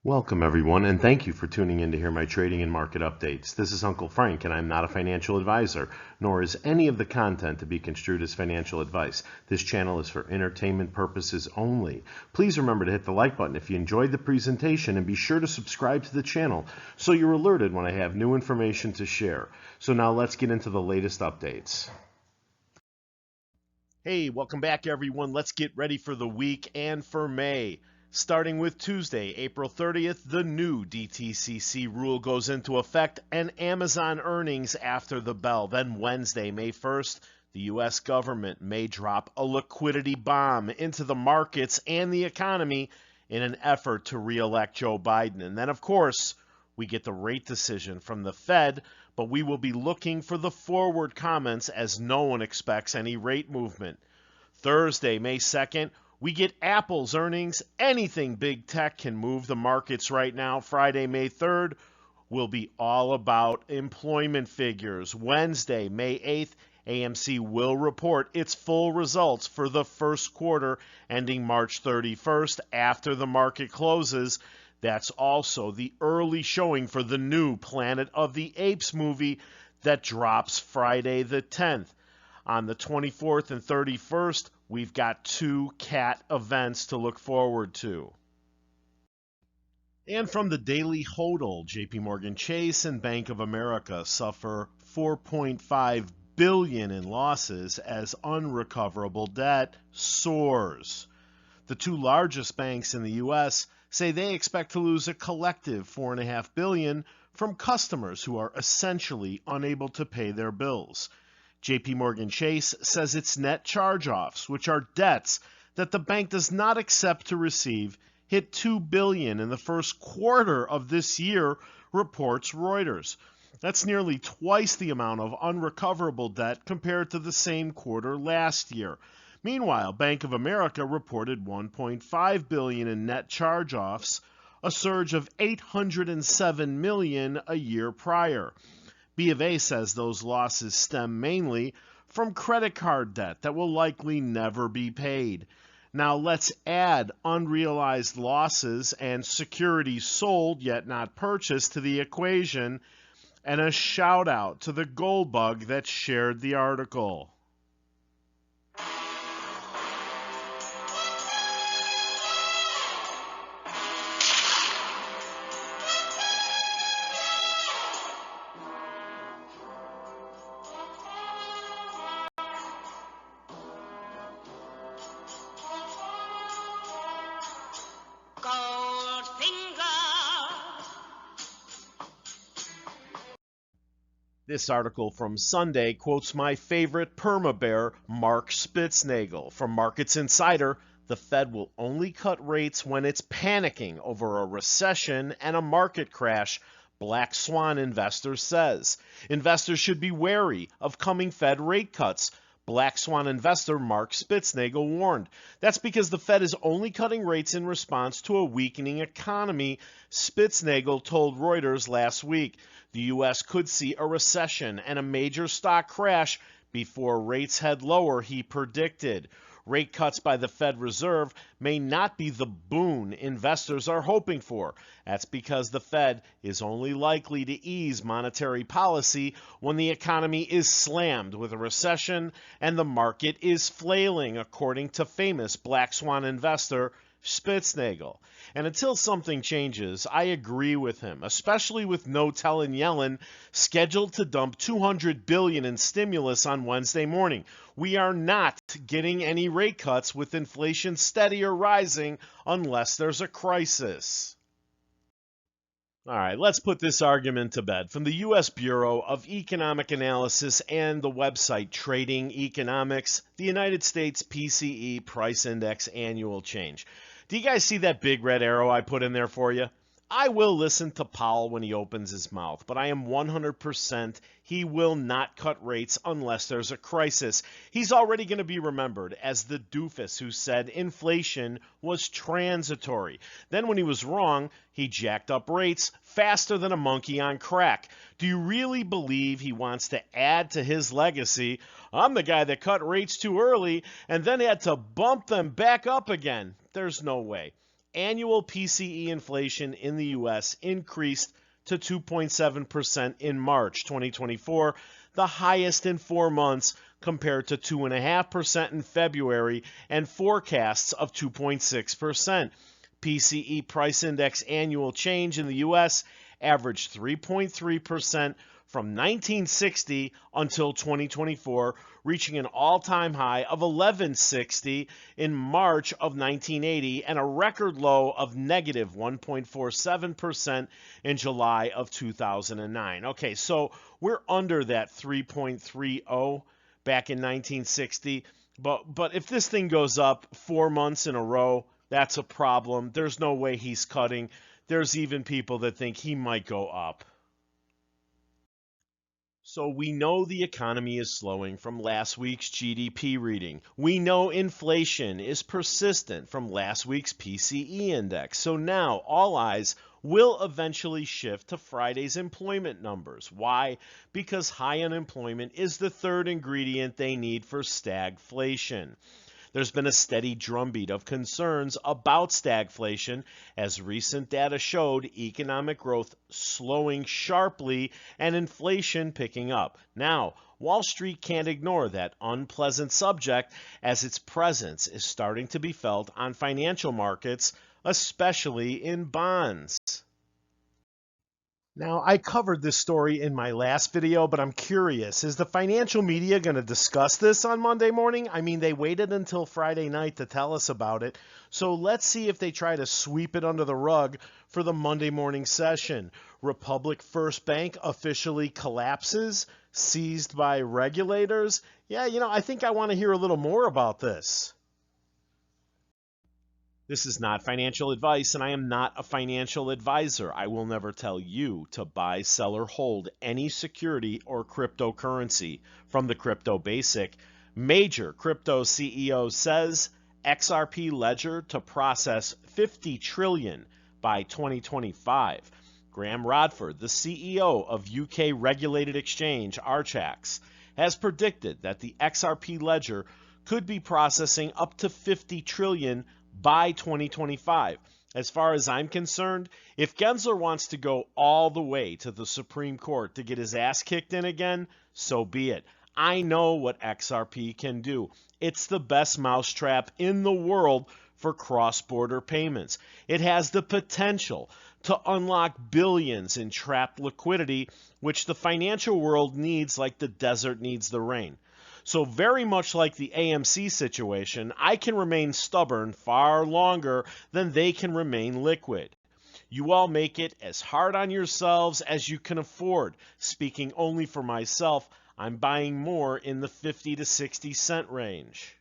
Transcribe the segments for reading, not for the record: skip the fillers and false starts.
Welcome everyone, and thank you for tuning in to hear my trading and market updates. This is Uncle Frank, and I'm not a financial advisor, nor is any of the content to be construed as financial advice. This channel is for entertainment purposes only. Please remember to hit the like button if you enjoyed the presentation, and be sure to subscribe to the channel so you're alerted when I have new information to share. So now let's get into the latest updates. Hey, welcome back everyone. Let's get ready for the week and for May. Starting with Tuesday, April 30th, the new DTCC rule goes into effect and Amazon earnings after the bell. Then Wednesday, May 1st, the U.S. government may drop a liquidity bomb into the markets and the economy in an effort to re-elect Joe Biden. And then, of course, we get the rate decision from the Fed, but we will be looking for the forward comments as no one expects any rate movement. Thursday, May 2nd, we get Apple's earnings. Anything big tech can move the markets right now. Friday, May 3rd, will be all about employment figures. Wednesday, May 8th, AMC will report its full results for the first quarter ending March 31st after the market closes. That's also the early showing for the new Planet of the Apes movie that drops Friday the 10th. On the 24th and 31st, we've got two cat events to look forward to. And from the Daily HODL, JP Chase and Bank of America suffer $4.5 billion in losses as unrecoverable debt soars. The two largest banks in the U.S. say they expect to lose a collective $4.5 billion from customers who are essentially unable to pay their bills. JP Chase says its net charge-offs, which are debts that the bank does not accept to receive, hit $2 billion in the first quarter of this year, reports Reuters. That's nearly twice the amount of unrecoverable debt compared to the same quarter last year. Meanwhile, Bank of America reported $1.5 billion in net charge-offs, a surge of $807 million a year prior. B of A says those losses stem mainly from credit card debt that will likely never be paid. Now let's add unrealized losses and securities sold yet not purchased to the equation, and a shout out to the gold bug that shared the article. This article from Sunday quotes my favorite perma-bear, Mark Spitznagel. From Markets Insider, the Fed will only cut rates when it's panicking over a recession and a market crash, Black Swan investor says. Investors should be wary of coming Fed rate cuts. Black Swan investor Mark Spitznagel warned. That's because the Fed is only cutting rates in response to a weakening economy, Spitznagel told Reuters last week. The U.S. could see a recession and a major stock crash before rates head lower, he predicted. Rate cuts by the Fed Reserve may not be the boon investors are hoping for. That's because the Fed is only likely to ease monetary policy when the economy is slammed with a recession and the market is flailing, according to famous Black Swan investor Spitznagel. And until something changes, I agree with him, especially with no telling Yellen scheduled to dump $200 billion in stimulus on Wednesday morning. We are not getting any rate cuts with inflation steady or rising unless there's a crisis. All right, let's put this argument to bed. From the U.S. Bureau of Economic Analysis and the website Trading Economics, the United States PCE Price Index annual change. Do you guys see that big red arrow I put in there for you? I will listen to Powell when he opens his mouth, but I am 100% he will not cut rates unless there's a crisis. He's already going to be remembered as the doofus who said inflation was transitory. Then when he was wrong, he jacked up rates faster than a monkey on crack. Do you really believe he wants to add to his legacy? I'm the guy that cut rates too early and then had to bump them back up again. There's no way. Annual PCE inflation in the U.S. increased to 2.7% in March 2024, the highest in 4 months, compared to 2.5% in February and forecasts of 2.6%. PCE price index annual change in the U.S. averaged 3.3% from 1960 until 2024, reaching an all-time high of 1160 in March of 1980 and a record low of negative 1.47% in July of 2009. Okay, so we're under that 3.30 back in 1960, but if this thing goes up 4 months in a row, that's a problem. There's no way he's cutting. There's even people that think he might go up. So we know the economy is slowing from last week's GDP reading. We know inflation is persistent from last week's PCE index. So now all eyes will eventually shift to Friday's employment numbers. Why? Because high unemployment is the third ingredient they need for stagflation. There's been a steady drumbeat of concerns about stagflation as recent data showed economic growth slowing sharply and inflation picking up. Now, Wall Street can't ignore that unpleasant subject as its presence is starting to be felt on financial markets, especially in bonds. Now, I covered this story in my last video, but I'm curious, is the financial media going to discuss this on Monday morning? I mean, they waited until Friday night to tell us about it, so let's see if they try to sweep it under the rug for the Monday morning session. Republic First Bank officially collapses, seized by regulators. Yeah, I think I want to hear a little more about this. This is not financial advice, and I am not a financial advisor. I will never tell you to buy, sell, or hold any security or cryptocurrency. From the Crypto Basic, major crypto CEO says XRP ledger to process 50 trillion by 2025. Graham Rodford, the CEO of UK regulated exchange Archax, has predicted that the XRP ledger could be processing up to 50 trillion by 2025. As far as I'm concerned, if Gensler wants to go all the way to the Supreme Court to get his ass kicked in again, so be it. I know what XRP can do. It's the best mousetrap in the world for cross-border payments. It has the potential to unlock billions in trapped liquidity, which the financial world needs like the desert needs the rain. So very much like the AMC situation, I can remain stubborn far longer than they can remain liquid. You all make it as hard on yourselves as you can afford. Speaking only for myself, I'm buying more in the 50 to 60 cent range.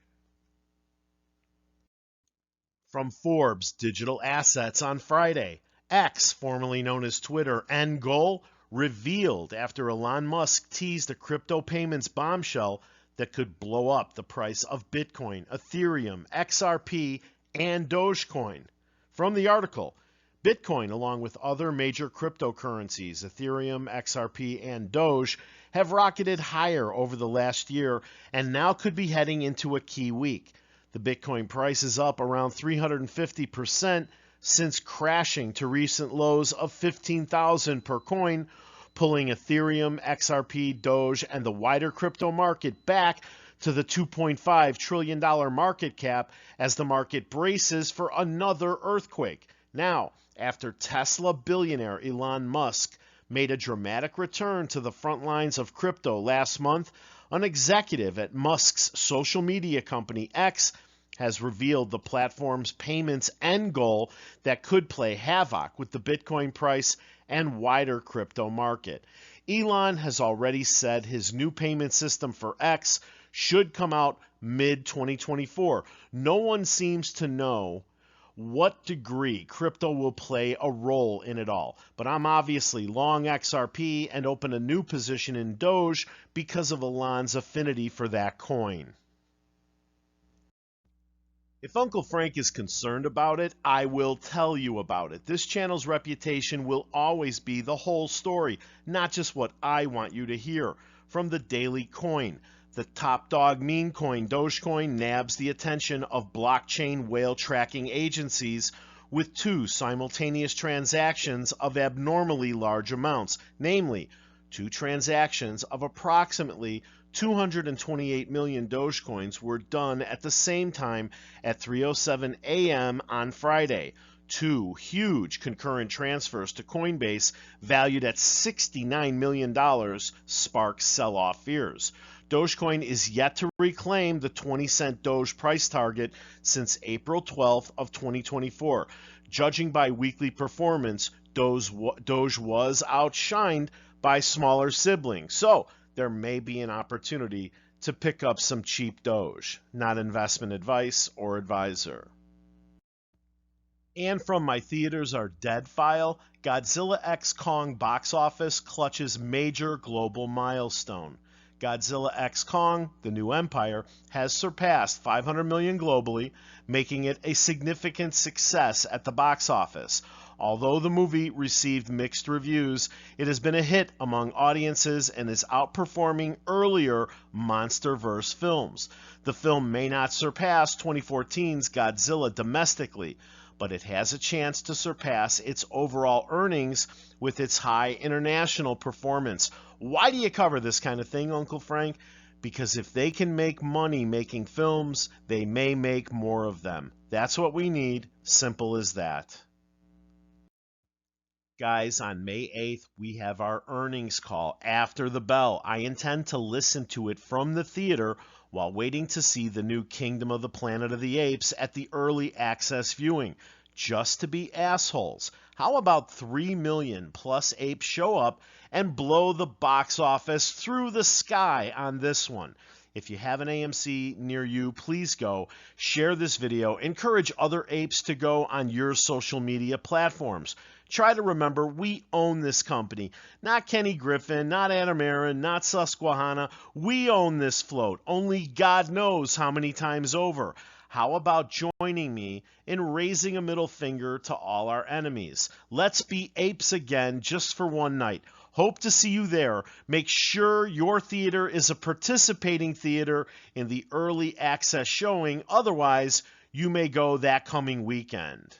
From Forbes Digital Assets on Friday, X, formerly known as Twitter, and Goal revealed after Elon Musk teased a crypto payments bombshell that could blow up the price of Bitcoin, Ethereum, XRP, and Dogecoin. From the article, Bitcoin, along with other major cryptocurrencies, Ethereum, XRP, and Doge, have rocketed higher over the last year and now could be heading into a key week. The Bitcoin price is up around 350% since crashing to recent lows of 15,000 per coin, pulling Ethereum, XRP, Doge, and the wider crypto market back to the $2.5 trillion market cap as the market braces for another earthquake. Now, after Tesla billionaire Elon Musk made a dramatic return to the front lines of crypto last month, an executive at Musk's social media company X has revealed the platform's payments end goal that could play havoc with the Bitcoin price and wider crypto market. Elon has already said his new payment system for X should come out mid-2024. No one seems to know what degree crypto will play a role in it all. But I'm obviously long XRP and open a new position in Doge because of Elon's affinity for that coin. If Uncle Frank is concerned about it, I will tell you about it. This channel's reputation will always be the whole story, not just what I want you to hear. From the Daily Coin, the top dog meme coin Dogecoin nabs the attention of blockchain whale tracking agencies with two simultaneous transactions of abnormally large amounts, namely, two transactions of approximately 228 million Dogecoins were done at the same time at 3:07 a.m. on Friday. Two huge concurrent transfers to Coinbase valued at $69 million sparked sell-off fears. Dogecoin is yet to reclaim the 20-cent Doge price target since April 12th of 2024. Judging by weekly performance, Doge was outshined by smaller siblings, so there may be an opportunity to pick up some cheap Doge. Not investment advice or advisor. And from my Theaters Are Dead file, Godzilla x Kong box office clutches major global milestone. Godzilla x Kong, The New Empire, has surpassed 500 million globally, making it a significant success at the box office. Although the movie received mixed reviews, it has been a hit among audiences and is outperforming earlier MonsterVerse films. The film may not surpass 2014's Godzilla domestically, but it has a chance to surpass its overall earnings with its high international performance. Why do you cover this kind of thing, Uncle Frank? Because if they can make money making films, they may make more of them. That's what we need. Simple as that. Guys, on May 8th, we have our earnings call after the bell. I intend to listen to it from the theater while waiting to see the new Kingdom of the Planet of the Apes at the early access viewing. Just to be assholes. How about 3 million plus apes show up and blow the box office through the sky on this one? If you have an AMC near you, please go. Share this video. Encourage other apes to go on your social media platforms. Try to remember we own this company. Not Kenny Griffin, not Adam Aaron, not Susquehanna. We own this float. Only God knows how many times over. How about joining me in raising a middle finger to all our enemies? Let's be apes again just for one night. Hope to see you there. Make sure your theater is a participating theater in the early access showing. Otherwise, you may go that coming weekend.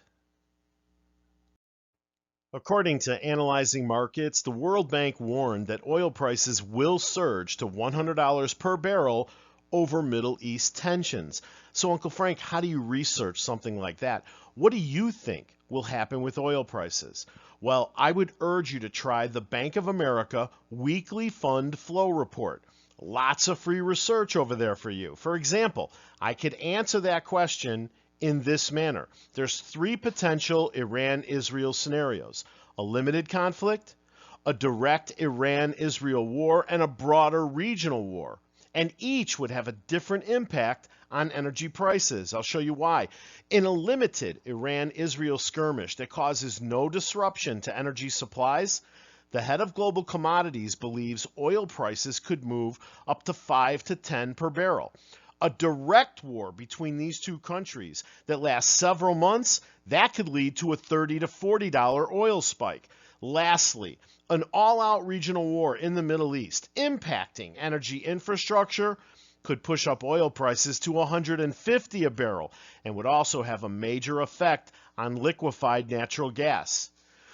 According to Analyzing Markets, the World Bank warned that oil prices will surge to $100 per barrel over Middle East tensions. So, Uncle Frank, how do you research something like that? What do you think will happen with oil prices? Well, I would urge you to try the Bank of America Weekly Fund Flow Report. Lots of free research over there for you. For example, I could answer that question in this manner. There's 3 potential Iran-Israel scenarios: a limited conflict, a direct Iran-Israel war, and a broader regional war. And each would have a different impact on energy prices. I'll show you why. In a limited Iran-Israel skirmish that causes no disruption to energy supplies, the head of global commodities believes oil prices could move up to 5 to 10 per barrel. A direct war between these two countries that lasts several months, that could lead to a $30 to $40 oil spike. Lastly, an all-out regional war in the Middle East impacting energy infrastructure could push up oil prices to $150 a barrel and would also have a major effect on liquefied natural gas.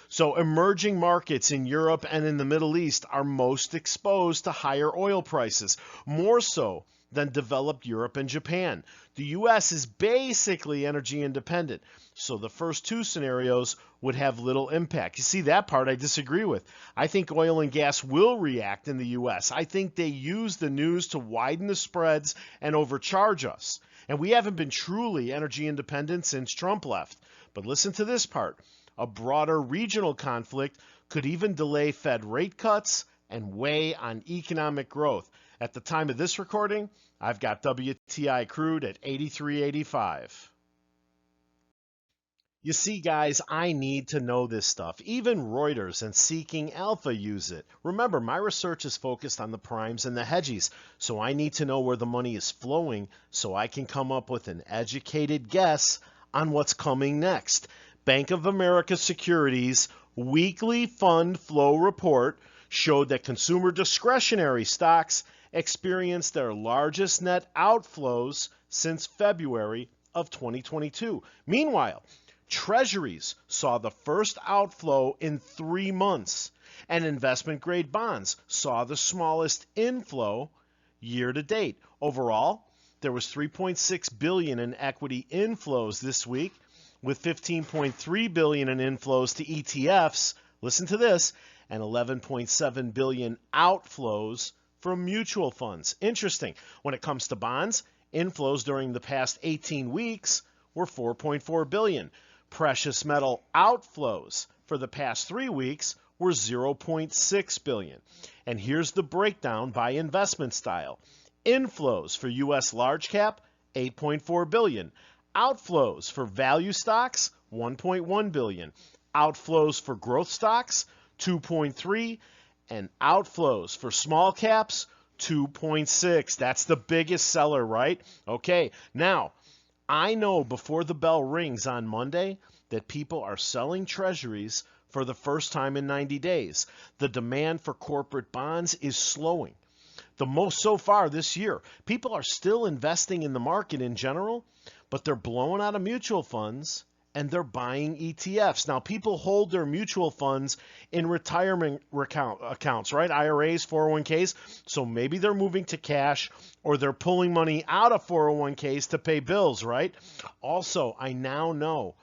So emerging markets in Europe and in the Middle East are most exposed to higher oil prices, more so than developed Europe and Japan. The U.S. is basically energy independent, so the first 2 scenarios would have little impact. You see, that part I disagree with. I think oil and gas will react in the U.S. I think they use the news to widen the spreads and overcharge us. And we haven't been truly energy independent since Trump left. But listen to this part. A broader regional conflict could even delay Fed rate cuts and weigh on economic growth. At the time of this recording, I've got WTI crude at 83.85. You see, guys, I need to know this stuff. Even Reuters and Seeking Alpha use it. Remember, my research is focused on the primes and the hedgies, so I need to know where the money is flowing so I can come up with an educated guess on what's coming next. Bank of America Securities Weekly Fund Flow Report showed that consumer discretionary stocks experienced their largest net outflows since February of 2022. Meanwhile, Treasuries saw the first outflow in 3 months, and investment grade bonds saw the smallest inflow year to date. Overall, there was 3.6 billion in equity inflows this week, with 15.3 billion in inflows to ETFs. Listen to this, and 11.7 billion outflows from mutual funds. Interesting. When it comes to bonds, inflows during the past 18 weeks were 4.4 billion. Precious metal outflows for the past 3 weeks were 0.6 billion. And here's the breakdown by investment style. Inflows for US large cap, 8.4 billion. Outflows for value stocks, 1.1 billion. Outflows for growth stocks, 2.3, and outflows for small caps, 2.6. That's the biggest seller, right? Okay, now I know before the bell rings on Monday that people are selling treasuries for the first time in 90 days. The demand for corporate bonds is slowing. The most so far this year. People are still investing in the market in general, but they're blowing out of mutual funds and they're buying ETFs. Now, people hold their mutual funds in retirement accounts, right? IRAs, 401ks. So maybe they're moving to cash or they're pulling money out of 401ks to pay bills, right? Also, I now know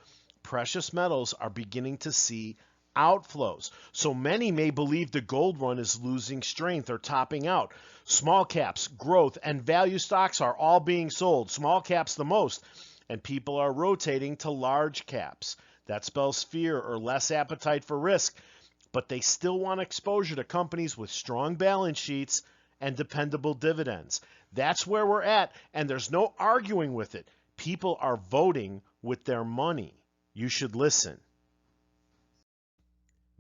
precious metals are beginning to see outflows. So many may believe the gold run is losing strength or topping out. Small caps, growth, and value stocks are all being sold. Small caps the most. And people are rotating to large caps. That spells fear or less appetite for risk, but they still want exposure to companies with strong balance sheets and dependable dividends. That's where we're at, and there's no arguing with it. People are voting with their money. You should listen.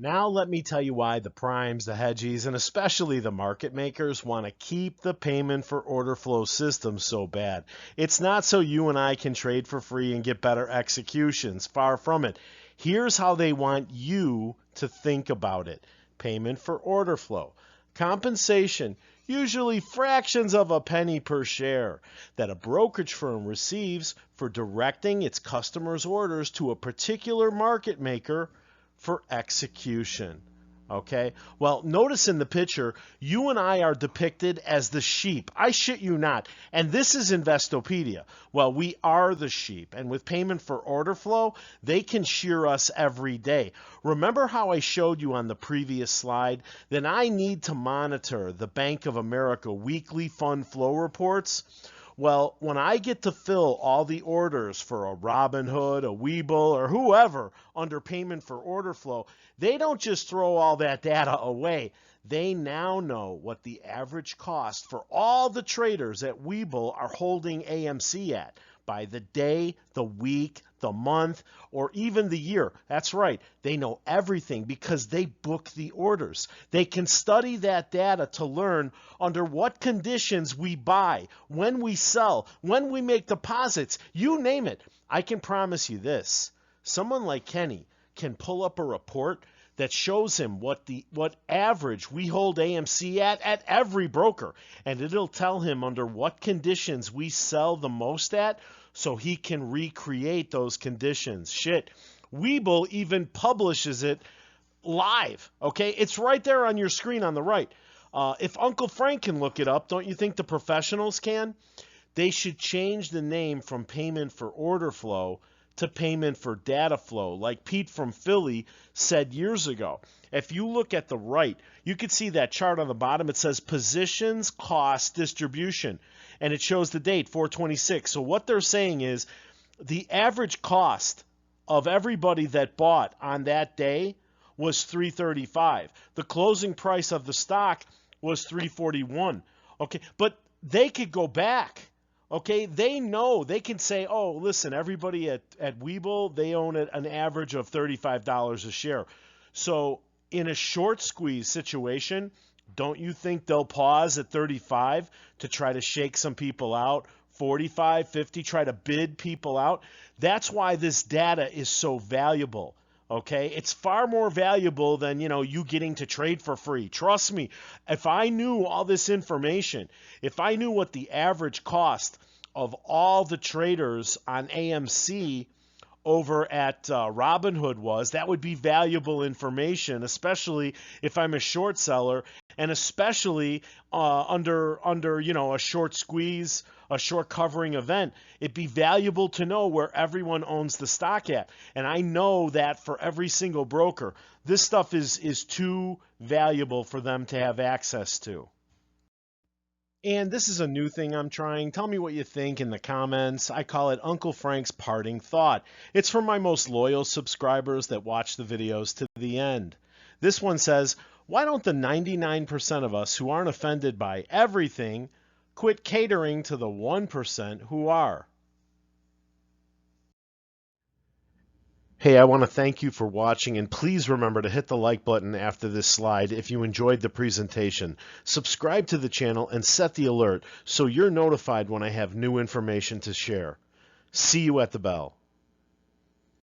Now let me tell you why the primes, the hedgies, and especially the market makers want to keep the payment for order flow system so bad. It's not so you and I can trade for free and get better executions. Far from it. Here's how they want you to think about it. Payment for order flow. Compensation, usually fractions of a penny per share, that a brokerage firm receives for directing its customers' orders to a particular market maker for execution. Okay, well, notice in the picture, you and I are depicted as the sheep. I shit you not. And this is Investopedia. Well, we are the sheep. And with payment for order flow, they can shear us every day. Remember how I showed you on the previous slide that I need to monitor the Bank of America weekly fund flow reports? Well, when I get to fill all the orders for a Robinhood, a Webull, or whoever under payment for order flow, they don't just throw all that data away. They now know what the average cost for all the traders at Webull are holding AMC at by the day, the week, the month, or even the year. That's right. They know everything because they book the orders. They can study that data to learn under what conditions we buy, when we sell, when we make deposits, you name it. I can promise you this. Someone like Kenny can pull up a report that shows him what average we hold AMC at every broker, and it'll tell him under what conditions we sell the most at, so he can recreate those conditions. Shit, Webull even publishes it live. Okay, it's right there on your screen on the right. If Uncle Frank can look it up, don't you think the professionals can? They should change the name from payment for order flow to payment for data flow, like Pete from Philly said years ago. If you look at the right, you can see that chart on the bottom. It says positions, cost, distribution, and it shows the date, 4/26. So what they're saying is the average cost of everybody that bought on that day was $335. The closing price of the stock was $341. Okay, but they could go back. Okay, they know, they can say, oh, listen, everybody at Webull, they own at an average of $35 a share. So in a short squeeze situation, don't you think they'll pause at 35 to try to shake some people out? 45, 50, try to bid people out? That's why this data is so valuable. Okay, it's far more valuable than, you getting to trade for free. Trust me, if I knew all this information, if I knew what the average cost of all the traders on AMC over at Robinhood was, that would be valuable information, especially if I'm a short seller, and especially under a short squeeze, a short covering event. It'd be valuable to know where everyone owns the stock at, and I know that for every single broker, this stuff is too valuable for them to have access to. And this is a new thing I'm trying. Tell me what you think in the comments. I call it Uncle Frank's Parting Thought. It's for my most loyal subscribers that watch the videos to the end. This one says, why don't the 99% of us who aren't offended by everything quit catering to the 1% who are? Hey, I want to thank you for watching, and please remember to hit the like button after this slide if you enjoyed the presentation. Subscribe to the channel and set the alert so you're notified when I have new information to share. See you at the bell.